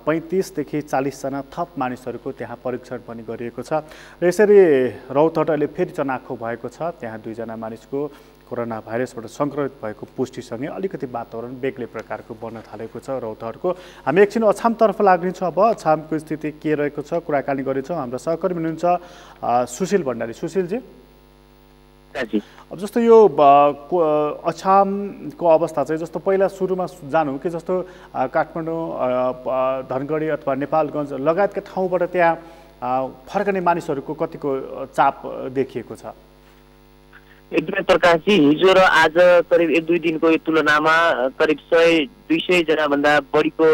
[SPEAKER 1] 35 देखि 40 जना थप मानिसहरूको त्यहाँ परीक्षण पनि गरिएको छ र यसरी रौतहट अहिले फेरि चनाखो भएको छ। त्यहाँ 2 जना मानिसको कोरोना भाइरसबाट सङ्क्रमित भएको पुष्टिसँगै अलिकति वातावरण बेग्लै प्रकारको बन्न थालेको छ रौतहटको। हामी एकछिन अछामतर्फ लाग्नेछौँ। अब अछामको स्थिति के रहेको छ कुराकानी गरेछौँ। हाम्रा सहकर्मी हुनुहुन्छ सुशील भण्डारी। सुशीलजी, अब जस्तो यो अछामको अवस्था चाहिँ जस्तो पहिला सुरुमा जानु कि जस्तो काठमाडौँ, धनगढी अथवा नेपालगञ्ज लगायतका ठाउँबाट त्यहाँ फर्कने मानिसहरूको कतिको चाप देखिएको छ?
[SPEAKER 6] एकदमै प्रकाशजी, हिजो र आज करिब 1-2 दिनको तुलनामा करिब 100-200 जनाभन्दा बढीको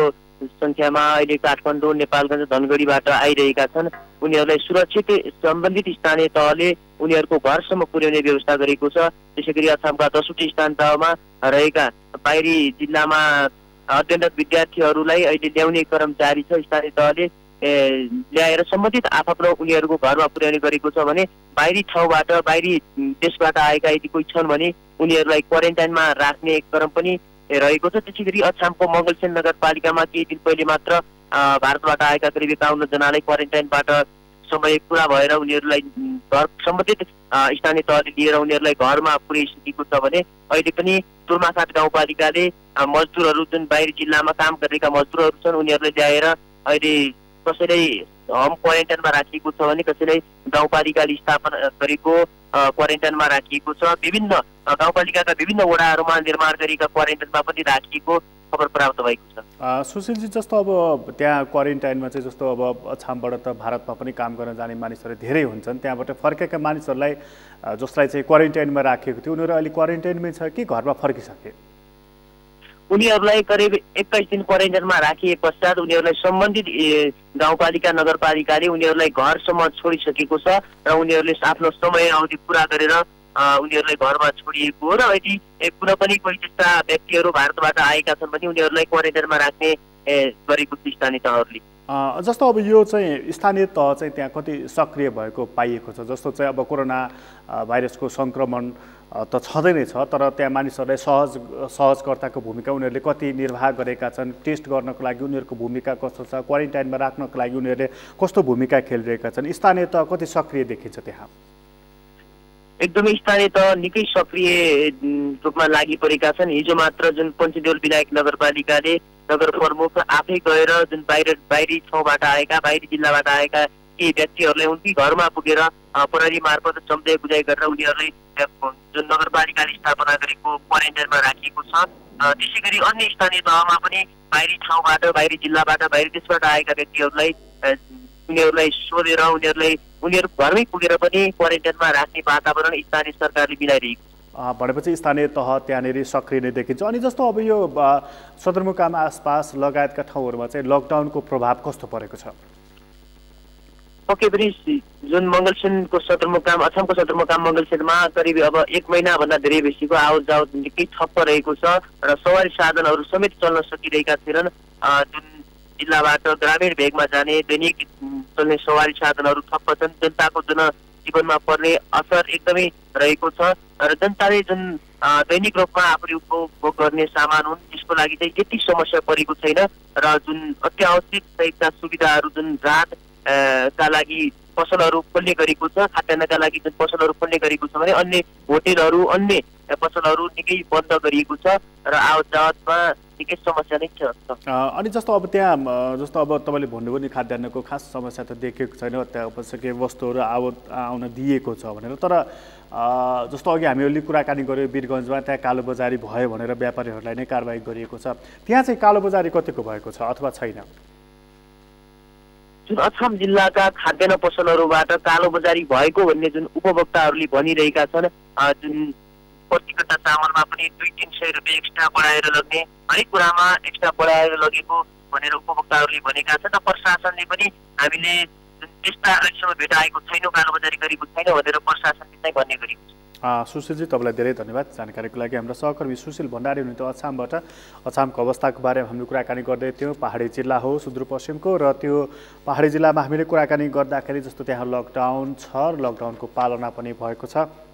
[SPEAKER 6] संख्यामा अहिले काठमाडौँ, नेपालगञ्ज, धनगढीबाट आइरहेका छन्। उनीहरूलाई सुरक्षित सम्बन्धित स्थानीय तहले उनीहरूको घरसम्म पुर्याउने व्यवस्था गरेको छ। त्यसैगरी अछामका 10वटै स्थान तहमा रहेका बाहिरी जिल्लामा अध्ययनरत विद्यार्थीहरूलाई अहिले ल्याउने क्रम जारी छ। स्थानीय तहले ल्याएर सम्बन्धित आफ्नो उनीहरूको घरमा पुर्याउने गरेको छ भने बाहिरी ठाउँबाट, बाहिरी देशबाट आएका यदि कोही छन् भने उनीहरूलाई क्वारेन्टाइनमा राख्ने क्रम पनि रहेको छ। त्यसैगरी अछामको मङ्गलसेन नगरपालिकामा केही दिन पहिले मात्र भारतबाट आएका करिब 51 जनालाई क्वारेन्टाइनबाट समय पुरा भएर उनीहरूलाई घर सम्बन्धित स्थानीय तहले लिएर उनीहरूलाई घरमा पुर्याइसकेको छ भने अहिले पनि तुर्मासाट गाउँपालिकाले मजदुरहरू जुन बाहिरी जिल्लामा काम गरेका मजदुरहरू छन् उनीहरूलाई ल्याएर अहिले कसैलाई होम क्वारेन्टाइनमा राखिएको छ भने कसैलाई गाउँपालिकाले स्थापना गरेको क्वारेन्टाइनमा राखिएको छ। विभिन्न गाउँपालिकाका विभिन्न वडाहरूमा निर्माण गरिएका क्वारेन्टाइनमा पनि राखिएको खबर प्राप्त भएको छ।
[SPEAKER 1] सुशीलजी, जस्तो अब त्यहाँ क्वारेन्टाइनमा चाहिँ जस्तो अब अछामबाट त भारतमा पनि काम गर्न जाने मानिसहरू धेरै हुन्छन्, त्यहाँबाट फर्केका मानिसहरूलाई जसलाई चाहिँ क्वारेन्टाइनमा राखिएको थियो उनीहरू अहिले क्वारेन्टाइनमै छ कि घरमा फर्किसके?
[SPEAKER 6] उनीहरूलाई करिब 21 दिन क्वारेन्टाइनमा राखिए पश्चात उनीहरूलाई सम्बन्धित गाउँपालिका, नगरपालिकाले उनीहरूलाई घरसम्म छोडिसकेको छ र उनीहरूले आफ्नो समय अवधि पुरा गरेर उनीहरूलाई घरमा छोडिएको हो। र अहिले कुनै पनि कोही त्यस्ता व्यक्तिहरू भारतबाट आएका छन् भने उनीहरूलाई क्वारेन्टाइनमा राख्ने गरेको छ स्थानीय तहहरूले।
[SPEAKER 1] जस्तो अब यो चाहिँ स्थानीय तह चाहिँ त्यहाँ कति सक्रिय भएको पाइएको छ? जस्तो चाहिँ अब कोरोना भाइरसको सङ्क्रमण त छँदै नै छ, तर त्यहाँ मानिसहरूलाई सहजकर्ताको भूमिका उनीहरूले कति निर्वाह गरेका छन्? टेस्ट गर्नको लागि उनीहरूको भूमिका कस्तो छ? क्वारेन्टाइनमा राख्नको लागि उनीहरूले कस्तो भूमिका खेलिरहेका छन्? स्थानीय तह कति सक्रिय देखिन्छ त्यहाँ?
[SPEAKER 6] एकदमै स्थानीय तह निकै सक्रिय रूपमा लागि परेका छन्। हिजो मात्र जुन पञ्चदेउल विनायक नगरपालिकाले नगर प्रमुख आफै गएर जुन बाहिरी ठाउँबाट आएका, बाहिरी जिल्लाबाट आएका केही व्यक्तिहरूलाई उनकै घरमा पुगेर प्रहरी मार्फत सम्झाइ बुझाइ गरेर उनीहरूलाई जुन नगरपालिकाले स्थापना गरेको क्वारेन्टाइनमा राखिएको छ। त्यसै गरी अन्य स्थानीय तहमा पनि बाहिरी ठाउँबाट, बाहिरी जिल्लाबाट, बाहिरी देशबाट आएका व्यक्तिहरूलाई उनीहरूलाई सोधेर उनीहरू घरमै पुगेर पनि क्वारेन्टाइनमा राख्ने वातावरण स्थानीय सरकारले मिलाइरहेको छ।
[SPEAKER 1] भनेपछि स्थानीय तह त्यहाँनिर सक्रिय नै देखिन्छ। अनि जस्तो अब यो सदरमुकाम आसपास लगायतका ठाउँहरूमा चाहिँ लकडाउनको प्रभाव कस्तो परेको छ?
[SPEAKER 6] पक्कै पनि जुन मङ्गलसेनको सदरमुकाम, अछामको सदरमुकाम मङ्गलसेनमा करिब अब 1 महिनाभन्दा धेरै बेसीको आवत जावत निकै ठप्प रहेको छ र सवारी साधनहरू समेत चल्न सकिरहेका थिएनन्। जुन जिल्लाबाट ग्रामीण भेगमा जाने दैनिक चल्ने सवारी साधनहरू ठप्प छन्। जनताको जनजीवनमा पर्ने असर एकदमै रहेको छ र जनताले जुन दैनिक रूपमा आफूले उपभोग गर्ने सामान हुन् त्यसको लागि चाहिँ त्यति समस्या परेको छैन र जुन अत्यावश्यक सहितका सुविधाहरू जुन राहतका लागि पसलहरू खोल्ने गरेको छ, खाद्यान्नका लागि जुन पसलहरू खोल्ने गरेको छ भने अन्य होटेलहरू, अन्य पसलहरू निकै बन्द गरिएको छ र आवत जावतमा निकै समस्या नै छ।
[SPEAKER 1] अनि जस्तो अब त्यहाँ जस्तो अब तपाईँले भन्नुभयो नि खाद्यान्नको खास समस्या त देखेको छैन, अत्यावश्यक वस्तुहरू आउन दिएको छ भनेर, तर जस्तो अघि हामी अलि कुराकानी गऱ्यौँ वीरगञ्जमा त्यहाँ कालोबजारी भयो भनेर व्यापारीहरूलाई नै कारबाही गरिएको छ। त्यहाँ चाहिँ कालोबजारी कतिको भएको छ अथवा छैन?
[SPEAKER 6] जुन अछाम जिल्लाका खाद्यान्न पसलहरूबाट कालोबजारी भएको भन्ने जुन उपभोक्ताहरूले भनिरहेका छन्, जुन प्रति कट्टा चामलमा पनि 200-300 रुपियाँ एक्स्ट्रा बढाएर लग्ने, हरेक कुरामा एक्स्ट्रा बढाएर लगेको भनेर उपभोक्ताहरूले भनेका छन्। र प्रशासनले पनि हामीले त्यस्ता अहिलेसम्म भेटाएको छैनौँ, कालोबजारी गरेको छैन भनेर प्रशासनले चाहिँ भन्ने गरेको छ।
[SPEAKER 1] सुशीलजी, तपाईँलाई धेरै धन्यवाद जानकारीको लागि। हाम्रो सहकर्मी सुशील भण्डारी हुनुहुन्थ्यो अछामबाट। अछामको अवस्थाको बारेमा हामीले कुराकानी गर्दै थियौँ। पहाडी जिल्ला हो सुदूरपश्चिमको, र त्यो पहाडी जिल्लामा हामीले कुराकानी गर्दाखेरि जस्तो त्यहाँ लकडाउन छ र लकडाउनको पालना पनि भएको छ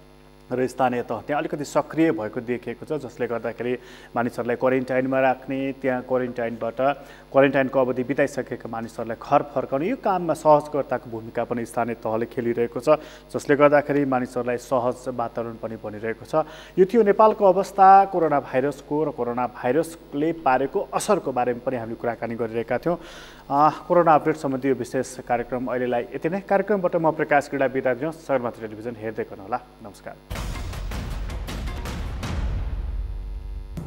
[SPEAKER 1] र स्थानीय तह त्यहाँ अलिकति सक्रिय भएको देखिएको छ, जसले गर्दाखेरि मानिसहरूलाई क्वारेन्टाइनमा राख्ने, त्यहाँ क्वारेन्टाइनको अवधि बिताइसकेका मानिसहरूलाई घर फर्काउने, यो काममा सहजकर्ताको भूमिका पनि स्थानीय तहले खेलिरहेको छ, जसले गर्दाखेरि मानिसहरूलाई सहज वातावरण पनि बनिरहेको छ। यो थियो नेपालको अवस्था, कोरोना भाइरसको र कोरोना भाइरसले पारेको असरको बारेमा पनि हामीले कुराकानी गरिरहेका थियौँ। कोरोना अपडेट सम्बन्धी यो विशेष कार्यक्रम अहिलेलाई यति नै। कार्यक्रमबाट म प्रकाश क्रीडा बिदा दिनुहोस्। सगरमाथा टेलिभिजन हेर्दै गर्नुहोला। नमस्कार।